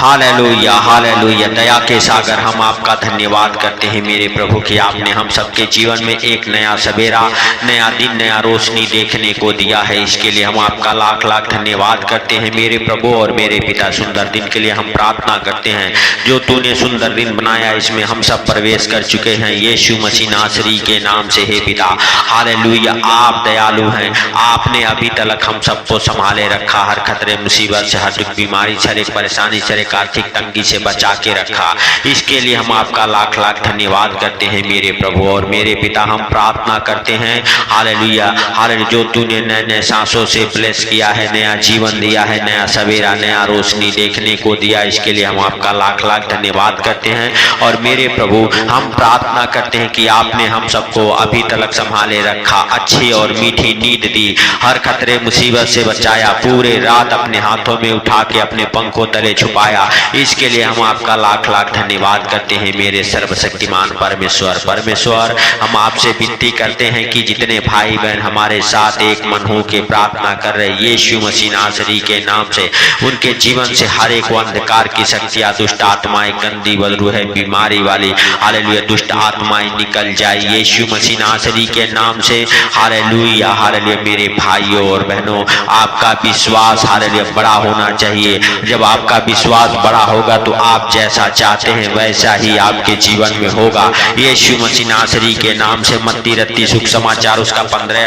Hallelujah hallelujah. दया के सागर हम आपका धन्यवाद करते हैं मेरे प्रभु कि आपने हम सबके जीवन में एक नया सवेरा, नया दिन, नया रोशनी देखने को दिया है। इसके लिए हम आपका लाख लाख धन्यवाद करते हैं मेरे प्रभु और मेरे पिता। सुंदर दिन के लिए हम प्रार्थना करते हैं जो तूने सुंदर दिन बनाया, इसमें हम सब प्रवेश कर चुके हैं यीशु मसीह नासरी के नाम से। हे पिता हालेलुया, आप दयालु हैं। आपने अभी तक हम सबको संभाले रखा, हर खतरे मुसीबत से, हर दुख बीमारी, हर परेशानी, हर आर्थिक तंगी से बचा के रखा। इसके लिए हम आपका लाख लाख धन्यवाद करते हैं मेरे प्रभु और मेरे पिता। हम प्रार्थना करते हैं हालेलुया हालेलुया, जो तूने नए नए सांसों से ब्लेस किया है, नया जीवन दिया है, नया सवेरा, नया रोशनी देखने को दिया, इसके लिए हम आपका लाख लाख धन्यवाद करते हैं। और मेरे प्रभु हम प्रार्थना करते हैं कि आपने हम सबको अभी तक संभाले रखा, अच्छी और मीठी नींद दी, हर खतरे मुसीबत से बचाया, पूरे रात अपने हाथों में उठा के अपने पंखों तले छुपाया। इसके लिए हम आपका लाख लाख धन्यवाद करते हैं मेरे सर्वशक्तिमान परमेश्वर। हम आपसे विनती करते हैं कि जितने भाई बहन हमारे साथ एक मन हो के प्रार्थना कर रहे यीशु मसीह नासरी के नाम से, उनके जीवन से हर एक अंधकार की शक्तियां, दुष्ट आत्माएं, गंदी बदबू है, बीमारी वाली हालेलुया दुष्ट आत्माएं निकल जाए यीशु मसीह नासरी के नाम से। Hallelujah hallelujah. मेरे भाइयों और बहनों, आपका विश्वास हालेलुया बड़ा होना चाहिए। जब आपका विश्वास बड़ा होगा तो आप जैसा चाहते हैं वैसा ही आपके जीवन में होगा यीशु मसीह नासरी के नाम से। मत्ती रत्ती सुख समाचार उसका 15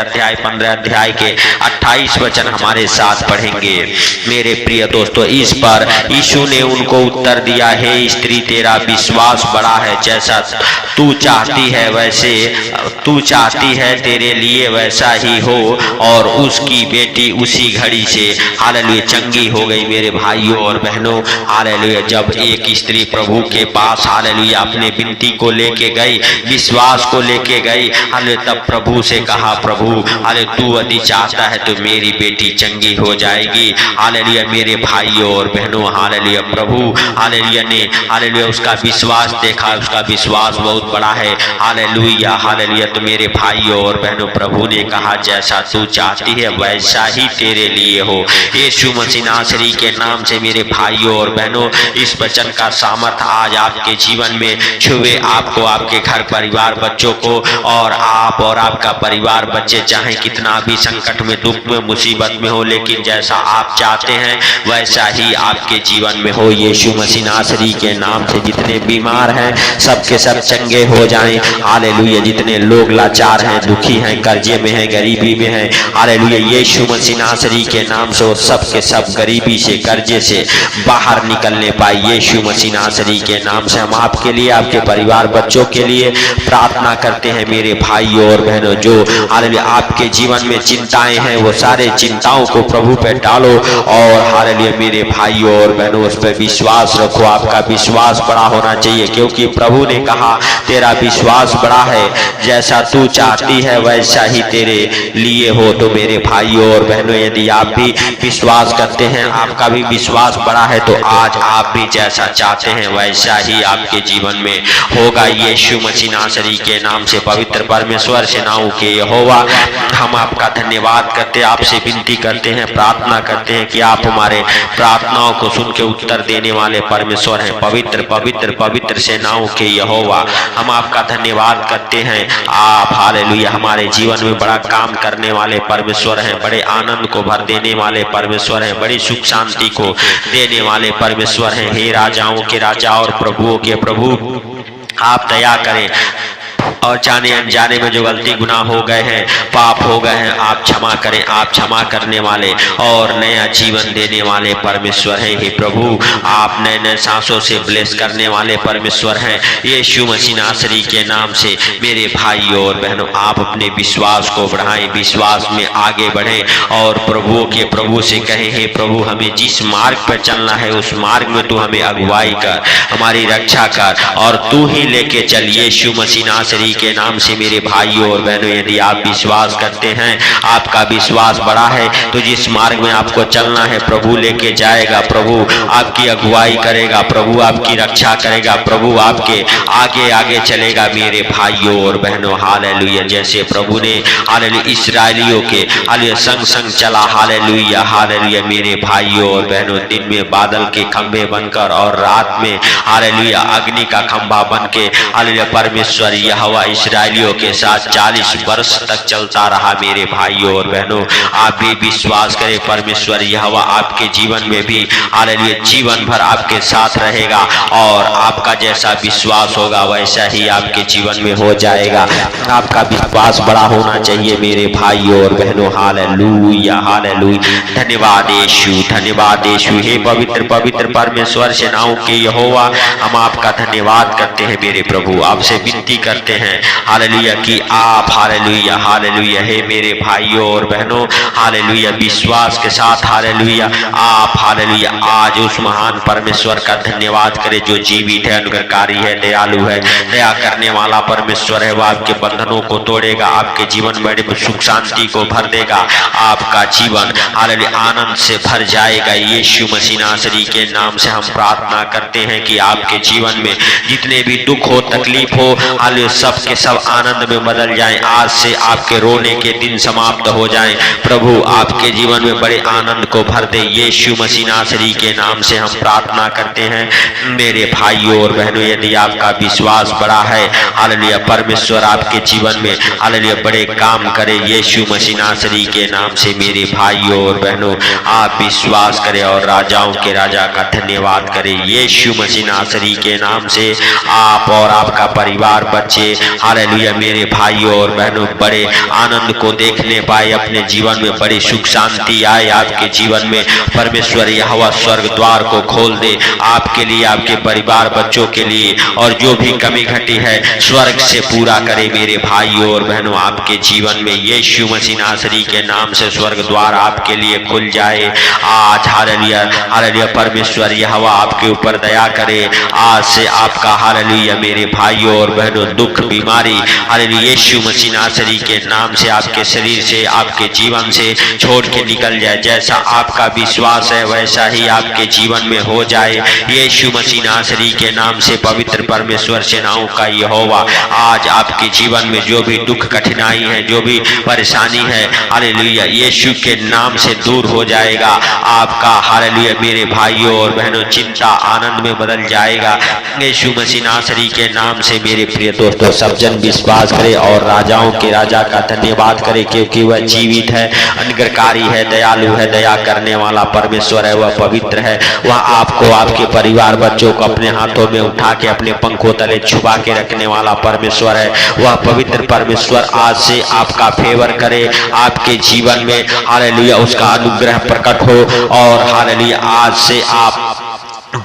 अध्याय के 28 वचन हमारे साथ पढ़ेंगे मेरे प्रिय दोस्तों। इस पर यीशु ने उनको उत्तर दिया, हे स्त्री, तेरा विश्वास बड़ा है, जैसा तू चाहती है वैसे तू चाहती है तेरे लिए वैसा ही हो। और उसकी बेटी उसी घड़ी से हालेलुया चंगी हो गई। मेरे भाइयों और बहनों हालेलुया, जब एक स्त्री प्रभु के पास हालेलुया अपने विनती को लेके गई, विश्वास को लेके गई, हालेलुया तब प्रभु से कहा, प्रभु हालेलुया तू यदि चाहता है तो मेरी बेटी चंगी हो जाएगी। हालेलुया मेरे भाइयों और बहनों हालेलुया, प्रभु हालेलुया ने हालेलुया उसका विश्वास देखा, उसका विश्वास बहुत बड़ा है। Hallelujah hallelujah. तो मेरे भाइयों और बहनों, प्रभु ने कहा जैसा तू चाहती है वैसा ही तेरे लिए हो यीशु मसीह नासरी के नाम से। मेरे भाइयों और बहनों, इस वचन का सामर्थ्य आज आपके जीवन में छुए आपको, आपके घर परिवार बच्चों को, और आप और आपका परिवार बच्चे चाहे कितना भी संकट में, दुख में, मुसीबत में हो, लेकिन जैसा आप चाहते हैं वैसा ही आपके जीवन में हो यीशु मसीह नासरी के नाम से। जितने बीमार हैं सबके सब चंगे हो जाएं हालेलुया। जितने लोग लाचार हैं, दुखी हैं, कर्जे में हैं, गरीबी में हैं हालेलुया, यीशु मसीह नासरी के नाम से वो सब के सब गरीबी से, कर्जे से बाहर निकलने पाए यीशु मसीह नासरी के नाम से। हम आपके लिए, आपके परिवार बच्चों के लिए प्रार्थना करते हैं मेरे भाइयों और बहनों। जो हालेलुया आपके जीवन में चिंताएं हैं वो सारे चिंताओं को प्रभु पे डालो, और हालेलुया मेरे भाइयों और बहनों उस पर विश्वास रखो। आपका विश्वास बड़ा होना चाहिए, क्योंकि प्रभु ने कहा तेरा विश्वास बड़ा है, जैसा तू चाहती है वैसा ही तेरे लिए हो। तो मेरे भाइयों और बहनों, यदि आप भी विश्वास करते हैं, आपका भी विश्वास बड़ा है, तो आज आप भी जैसा चाहते हैं वैसा ही आपके जीवन में होगा यीशु मसीह नासरी के नाम से। पवित्र परमेश्वर सेनाओं के यहोवा, हम आपका धन्यवाद करते हैं, आपसे विनती करते हैं, प्रार्थना करते हैं कि आप हमारे प्रार्थनाओं को सुन के उत्तर देने वाले परमेश्वर हैं। पवित्र पवित्र पवित्र सेनाओं के यहोवा, हम आपका धन्यवाद करते हैं। आप हालेलुया हमारे जीवन में बड़ा काम करने वाले परमेश्वर हैं, बड़े आनंद को भर देने वाले परमेश्वर हैं, बड़ी सुख शांति को देने वाले परमेश्वर हैं। हे राजाओं के राजा और प्रभुओं के प्रभु, आप दया करें, और जाने अनजाने में जो गलती गुनाह हो गए हैं, पाप हो गए हैं, आप क्षमा करें। आप क्षमा करने वाले और नया जीवन देने वाले परमेश्वर हैं। हे प्रभु, आप नए नए सांसों से ब्लेस करने वाले परमेश्वर हैं यीशु मसीह नासरी के नाम से। मेरे भाइयों और बहनों, आप अपने विश्वास को बढ़ाएं, विश्वास में आगे बढ़ें, और प्रभुओं के प्रभु से कहें, हे प्रभु हमें जिस मार्ग पर चलना है उस मार्ग में तू हमें अगुवाई कर, हमारी रक्षा कर, और तू ही लेके चल यीशु मसीह नासरी के नाम से मेरे भाइयों और बहनों, यदि आप विश्वास करते हैं, आपका विश्वास बड़ा है, तो जिस मार्ग में आपको चलना है प्रभु लेके जाएगा, प्रभु आपकी अगुवाई करेगा, प्रभु आपकी रक्षा करेगा, प्रभु आपके आगे आगे चलेगा मेरे भाइयों और बहनों। हालेलुया। जैसे प्रभु ने हालेलुया इस्राएलियों के हालेलुया संग संग चला, हालेलुया हालेलुया मेरे भाइयों और बहनों, दिन में बादल के खंभे बनकर और रात में हालेलुया अग्नि का खंभा बन के हालेलुया परमेश्वर यहोवा इस्राएलियों के साथ 40 वर्ष तक चलता रहा मेरे भाइयों और बहनों। आप भी विश्वास करें, परमेश्वर यहोवा आपके जीवन में भी हालेलुया जीवन भर आपके साथ रहेगा और आपका जैसा विश्वास होगा वैसा ही आपके जीवन में हो जाएगा। आपका विश्वास बड़ा होना चाहिए मेरे भाइयों और बहनों। Hallelujah hallelujah. धन्यवाद यीशु, धन्यवाद यीशु। हे पवित्र पवित्र परमेश्वर सेनाओं के यहोवा, हम आपका धन्यवाद करते हैं मेरे प्रभु। आपसे विनती करते हैं हालेलुया कि आप हालेलुया हालेलुया हे मेरे भाइयों और बहनों हालेलुया विश्वास के साथ हालेलुया आप हालेलुया आज उस महान परमेश्वर का धन्यवाद करें जो जीवित है, अनुग्रहकारी है, दयालु है, दया करने वाला परमेश्वर है। वह आपके बंधनों को तोड़ेगा, आपके जीवन में सुख शांति को भर देगा, आपका जीवन हालेलुया आनंद से भर जाएगा। यीशु मसीह नासरी के नाम से हम प्रार्थना करते हैं कि आपके जीवन में जितने भी दुख हो, तकलीफ हो, हालेलुया सब के सब आनंद में बदल जाएं। आज से आपके रोने के दिन समाप्त हो जाएं। प्रभु आपके जीवन में बड़े आनंद को भर दे। यीशु मसीह नासरी के नाम से हम प्रार्थना करते हैं मेरे भाइयों और बहनों। यदि आपका विश्वास बड़ा है, हालेलुया परमेश्वर आपके जीवन में हालेलुया बड़े काम करे। यीशु मसीह नासरी के नाम से मेरे भाइयों और बहनों आप विश्वास करें और राजाओं के राजा का धन्यवाद करें। यीशु मसीह नासरी के नाम से आप और आपका परिवार, बच्चे हालेलुया मेरे भाइयों और बहनों बड़े आनंद को देखने पाए, अपने जीवन में बड़ी सुख शांति आए आपके जीवन में। परमेश्वर यहोवा स्वर्ग द्वार को खोल दे आपके लिए, आपके परिवार बच्चों के लिए, और जो भी कमी घटी है स्वर्ग से पूरा करे मेरे भाइयों और बहनों आपके जीवन में। यीशु मसीह नासरी के नाम से स्वर्ग द्वार आपके लिए खुल जाए आज। हालेलुया हालेलुया परमेश्वर यहोवा आपके ऊपर दया करे। आज से आपका हालेलुया मेरे भाइयों और बहनों दुख बीमारी हालेलुया यीशु मसीह नासरी के नाम से आपके शरीर से, आपके जीवन से छोड़ के निकल जाए। जैसा आपका विश्वास है वैसा ही आपके जीवन में हो जाए। यीशु मसीह नासरी के नाम से पवित्र परमेश्वर सेनाओं का यहोवा आज आपके जीवन में जो भी दुख कठिनाई है, जो भी परेशानी है, हालेलुया यीशु के नाम से दूर हो जाएगा। आपका हालेलुया मेरे भाइयों और बहनों चिंता आनंद में बदल जाएगा। यीशु मसीह नासरी के नाम से मेरे प्रिय दोस्तों सब जन विश्वास करें और राजाओं के राजा का धन्यवाद करें, क्योंकि वह जीवित है, अनुग्रहकारी है, दयालु है, दया करने वाला परमेश्वर है, वह पवित्र है। वह आपको, आपके परिवार बच्चों को अपने हाथों में उठा के अपने पंखों तले छुपा के रखने वाला परमेश्वर है। वह पवित्र परमेश्वर आज से आपका फेवर करे आपके जीवन में, हालेलुया उसका अनुग्रह प्रकट हो और हालेलुया आज से आप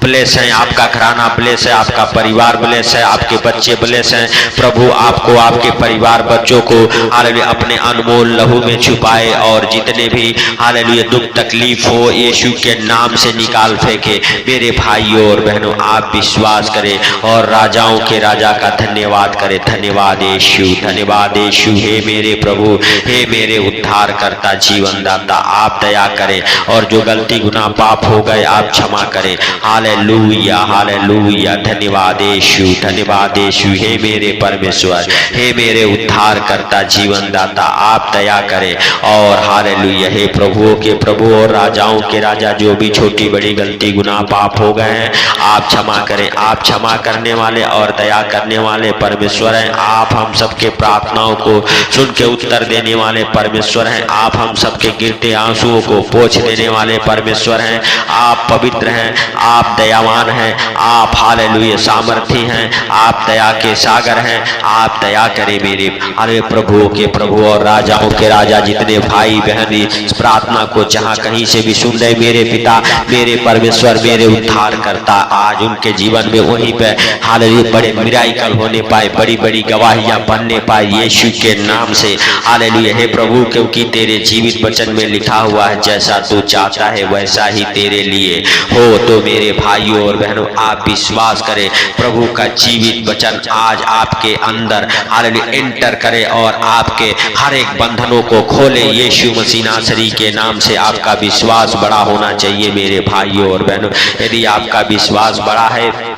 ब्लेस हैं, आपका घराना ब्लेस है, आपका परिवार ब्लेस है, आपके बच्चे ब्लेस हैं। प्रभु आपको, आपके परिवार बच्चों को हालेलुया अपने अनमोल लहू में छुपाए और जितने भी हालेलुया दुख तकलीफ हो यीशु के नाम से निकाल फेंके। मेरे भाइयों और बहनों आप विश्वास करें और राजाओं के राजा का धन्यवाद करें। धन्यवाद यीशु, धन्यवाद यीशु। हे मेरे प्रभु, हे मेरे उद्धार करता जीवन दाता, आप दया करें और जो गलती गुनाह पाप हो गए आप क्षमा करें। Hallelujah hallelujah. धन्यवाद यीशु, धन्यवाद यीशु। हे मेरे परमेश्वर, हे मेरे उद्धार करता जीवन दाता, आप दया करें और हालेलुया हे प्रभुओं के प्रभु और राजाओं के राजा जो भी छोटी बड़ी गलती गुनाह पाप हो गए हैं आप क्षमा करें। आप क्षमा करने वाले और दया करने वाले परमेश्वर हैं। आप हम सबके प्रार्थनाओं को सुन के उत्तर देने वाले परमेश्वर हैं। आप हम सबके गिरते आंसुओं को पोंछ देने वाले परमेश्वर हैं। आप पवित्र हैं, आप दयावान हैं, आप हालेलुया सामर्थी हैं, आप दया के सागर हैं। आप दया करें मेरे अरे प्रभुओं के प्रभु और राजाओं के राजा, जितने भाई बहन इस प्रार्थना को जहां कहीं से भी सुन रहे मेरे पिता, मेरे परमेश्वर, मेरे उद्धार करता, आज उनके जीवन में वहीं पे हालेलुया बड़े मिराकल होने पाए, बड़ी बड़ी गवाहियां बनने पाए यीशु के नाम से। हालेलुया हे प्रभु, क्योंकि तेरे जीवित वचन में लिखा हुआ है जैसा तू चाहता है वैसा ही तेरे लिए हो। तो मेरे भाइयों और बहनों, आप विश्वास करें, प्रभु का जीवित वचन आज आपके अंदर हालेलुया एंटर करे और आपके हर एक बंधनों को खोले यीशु मसीह नासरी के नाम से। आपका विश्वास बड़ा होना चाहिए मेरे भाइयों और बहनों। यदि आपका विश्वास बड़ा है,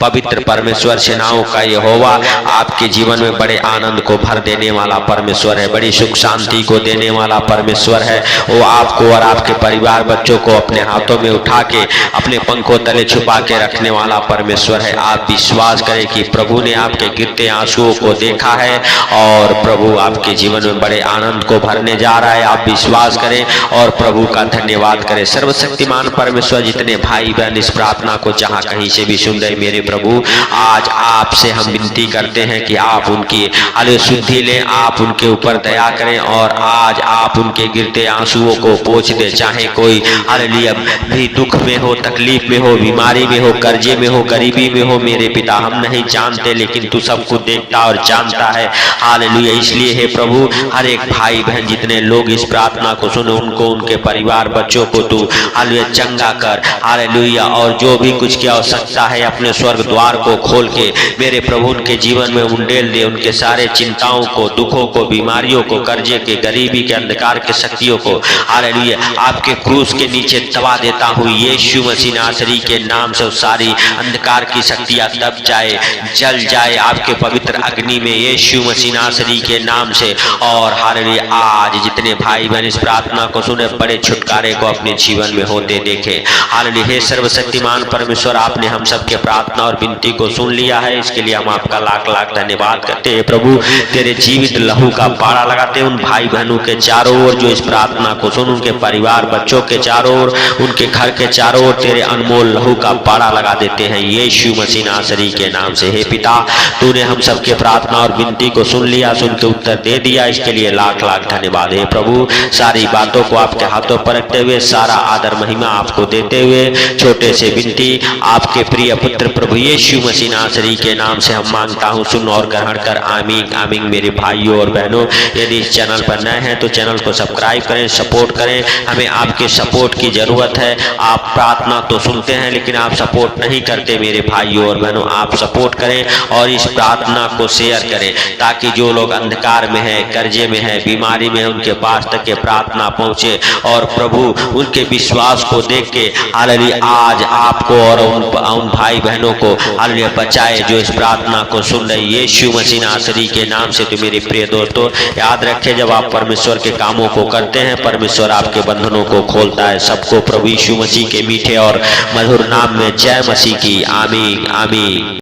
पवित्र परमेश्वर सेनाओं का यहोवा आपके जीवन में बड़े आनंद को भर देने वाला परमेश्वर है, बड़ी सुख शांति को देने वाला परमेश्वर है। वो आपको और आपके परिवार बच्चों को अपने हाथों में उठा के अपने पंखों तले छुपा के रखने वाला परमेश्वर है। आप विश्वास करें कि प्रभु ने आपके गिरते आंसुओं को देखा है और प्रभु आपके जीवन में बड़े आनंद को भरने जा रहा है। आप विश्वास करें और प्रभु का धन्यवाद करें। सर्वशक्तिमान परमेश्वर, जितने भाई बहन इस प्रार्थना को जहां कहीं से भी सुन रहे मेरे प्रभु, आज आपसे हम विनती करते हैं कि आप उनकी हालेलुया शुद्धि लें, आप उनके ऊपर दया करें और आज आप उनके गिरते आंसुओं को पोंछ दें। चाहे कोई हालेलुया भी दुख में हो, तकलीफ में हो, बीमारी में हो, कर्जे में हो, गरीबी में हो, मेरे पिता हम नहीं जानते, लेकिन तू सब कुछ देखता और जानता है। हालेलुया, इसलिए हे प्रभु, हर एक भाई बहन जितने लोग इस प्रार्थना को सुने उनको, उनके परिवार बच्चों को तू हालेलुया चंगा कर। हालेलुया, और जो भी कुछ की आवश्यकता है अपने स्वर्ग द्वार को खोल के मेरे प्रभु उनके जीवन में उंडेल दे। उनके सारे चिंताओं को, दुखों को, बीमारियों को, कर्जे के, गरीबी के, अंधकार के शक्तियों को हालेलुया आपके क्रूस के नीचे दबा देता हूँ यीशु मसीह नासरी के नाम से। सारी अंधकार की शक्तियां दब जाए, जल जाए आपके पवित्र अग्नि में यीशु मसीह नासरी के नाम से। और हालेलुया आज जितने भाई बहन इस प्रार्थना को सुने बड़े छुटकारे को अपने जीवन में होते देखे। हालेलुया हे सर्वशक्तिमान परमेश्वर, आपने हम सबके प्रार्थना और विनती को सुन लिया है, इसके लिए हम आपका लाख लाख धन्यवाद करते हैं प्रभु। तेरे जीवित लहू का पाड़ा लगाते हैं उन भाई बहनों के चारों ओर जो इस प्रार्थना को सुन, उनके परिवार बच्चों के चारों ओर, उनके घर के चारों ओर तेरे अनमोल लहू का पाड़ा लगा देते हैं यीशु मसीह नासरी के नाम से। हे पिता, तूने हम सबके प्रार्थना और विनती को सुन लिया, सुन के उत्तर दे दिया, इसके लिए लाख लाख धन्यवाद है प्रभु। सारी बातों को आपके हाथों पर रखते हुए, सारा आदर महिमा आपको देते हुए, छोटे से विनती आपके प्रिय पुत्र प्रभु यीशु मसीह नासरी के नाम से हम मांगता हूँ, सुन और ग्रहण कर। आमीन आमीन। मेरे भाइयों और बहनों, यदि इस चैनल पर नए हैं तो चैनल को सब्सक्राइब करें, सपोर्ट करें। हमें आपके सपोर्ट की जरूरत है। आप प्रार्थना तो सुनते हैं लेकिन आप सपोर्ट नहीं करते मेरे भाइयों और बहनों। आप सपोर्ट करें और इस प्रार्थना को शेयर करें ताकि जो लोग अंधकार में है, कर्जे में है, बीमारी में है, उनके पास तक के प्रार्थना पहुंचे और प्रभु उनके विश्वास को देख के हालेलुया आज आपको और उन भाई बहनों को हालेलुया बचाए जो इस प्रार्थना को सुन रहे यीशु मसीह नासरी के नाम से। तो मेरे प्रिय दोस्तों, याद रखें, जब आप परमेश्वर के कामों को करते हैं परमेश्वर आपके बंधनों को खोलता है। सबको प्रभु यीशु मसीह के मीठे और मधुर नाम में जय मसीह की। आमीन आमीन।